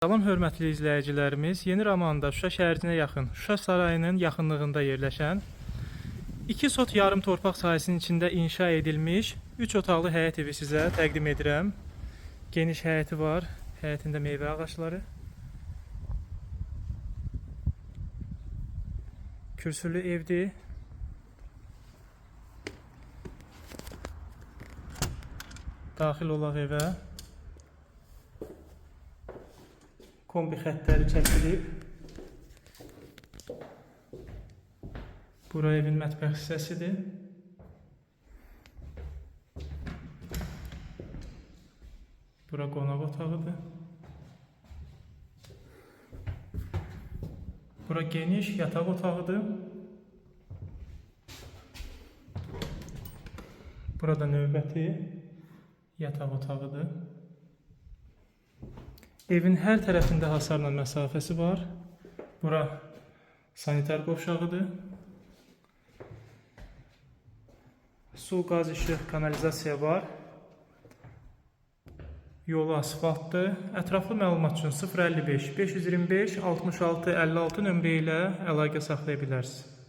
Salam hörmətli izləyicilərimiz, Yeni Ramanda Şuşa şəhərinə yaxın, Şuşa sarayının yaxınlığında yerləşən 2 sot yarım torpaq sahəsinin içində inşa edilmiş 3 otaqlı həyət evi sizə təqdim edirəm. Geniş həyəti var, həyətində meyvə ağacları, kürsülü evdir. Daxil olaq evə. Kombi xəttləri çəkilib. Bura evin mətbəx hissəsidir. Bura qonaq otağıdır. Bura geniş yataq otağıdır. Burada növbəti yataq otağıdır. Evin hər tərəfində hasarla məsafəsi var. Bura sanitar qovşağıdır. Su, qaz, işıq, kanalizasiya var. Yolu asfaltdır. Ətraflı məlumat üçün 055 525 66 56 nömrə ilə əlaqə saxlaya bilərsiniz.